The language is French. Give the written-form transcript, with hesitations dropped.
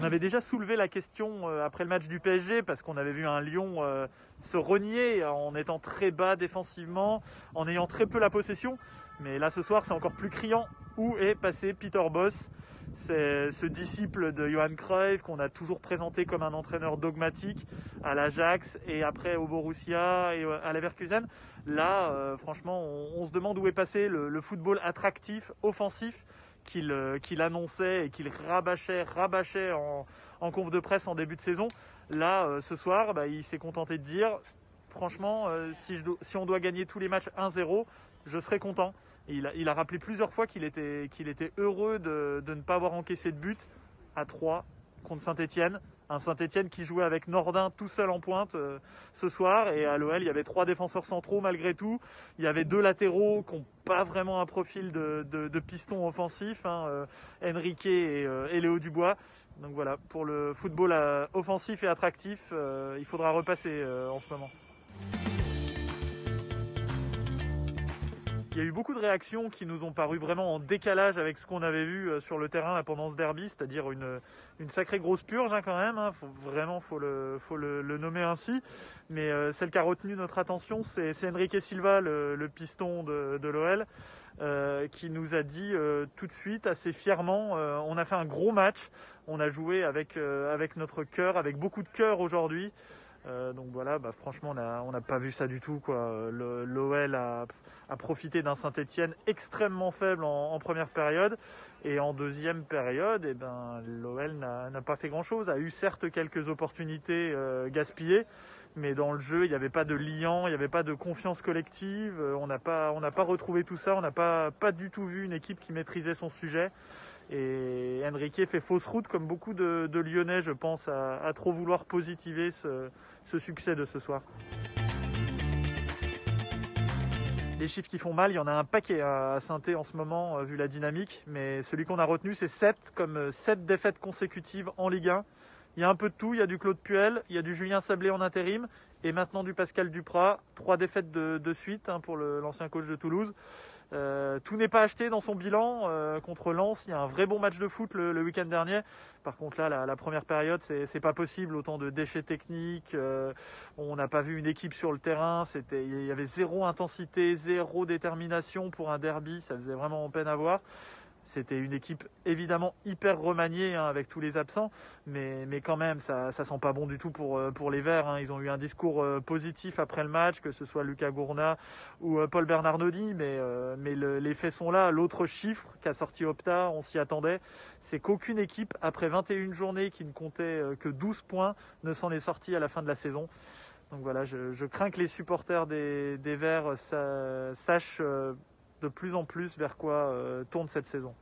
On avait déjà soulevé la question après le match du PSG parce qu'on avait vu un Lyon se renier en étant très bas défensivement, en ayant très peu la possession. Mais là ce soir c'est encore plus criant. Où est passé Peter Bosz? C'est ce disciple de Johan Cruyff qu'on a toujours présenté comme un entraîneur dogmatique à l'Ajax et après au Borussia et à Leverkusen. Là, franchement, on se demande où est passé le football attractif, offensif qu'il annonçait et qu'il rabâchait en conf de presse en début de saison. Là, ce soir, il s'est contenté de dire franchement, si on doit gagner tous les matchs 1-0, je serai content. Il a rappelé plusieurs fois qu'il était heureux de ne pas avoir encaissé de but à 3 contre Saint-Etienne. Un Saint-Etienne qui jouait avec Nordin tout seul en pointe ce soir. Et à l'OL, il y avait 3 défenseurs centraux malgré tout. Il y avait 2 latéraux qui n'ont pas vraiment un profil de piston offensif, Enrique et Léo Dubois. Donc voilà, pour le football offensif et attractif, il faudra repasser en ce moment. Il y a eu beaucoup de réactions qui nous ont paru vraiment en décalage avec ce qu'on avait vu sur le terrain là, pendant ce derby, c'est-à-dire une sacrée grosse purge quand même, faut le nommer ainsi. Mais celle qui a retenu notre attention, c'est Enrique Silva, le piston de l'OL, qui nous a dit tout de suite, assez fièrement, on a fait un gros match, on a joué avec notre cœur, avec beaucoup de cœur aujourd'hui. Donc voilà, franchement on n'a pas vu ça du tout quoi. L'OL a profité d'un Saint-Etienne extrêmement faible en première période et en deuxième période l'OL n'a pas fait grand chose, a eu certes quelques opportunités gaspillées, mais dans le jeu il n'y avait pas de liant, il n'y avait pas de confiance collective, on n'a pas retrouvé tout ça, on n'a pas du tout vu une équipe qui maîtrisait son sujet. Et Enrique fait fausse route comme beaucoup de Lyonnais, je pense, à trop vouloir positiver ce succès de ce soir. Les chiffres qui font mal, il y en a un paquet à Saint-Étienne en ce moment, vu la dynamique, mais celui qu'on a retenu, c'est 7 défaites consécutives en Ligue 1. Il y a un peu de tout, il y a du Claude Puel, il y a du Julien Sablé en intérim, et maintenant du Pascal Duprat. 3 défaites de suite pour l'ancien coach de Toulouse. Tout n'est pas acheté dans son bilan. Contre Lens, il y a un vrai bon match de foot le week-end dernier. Par contre là, la première période, c'est pas possible. Autant de déchets techniques. On n'a pas vu une équipe sur le terrain. Il y avait zéro intensité, zéro détermination pour un derby. Ça faisait vraiment peine à voir. C'était une équipe évidemment hyper remaniée avec tous les absents, mais quand même ça sent pas bon du tout pour les Verts. Ils ont eu un discours positif après le match, que ce soit Lucas Gourna ou Paul Bernardoni, mais les faits sont là. L'autre chiffre qu'a sorti Opta, on s'y attendait, c'est qu'aucune équipe après 21 journées qui ne comptait que 12 points ne s'en est sortie à la fin de la saison. Donc voilà, je crains que les supporters des Verts sachent de plus en plus vers quoi tourne cette saison.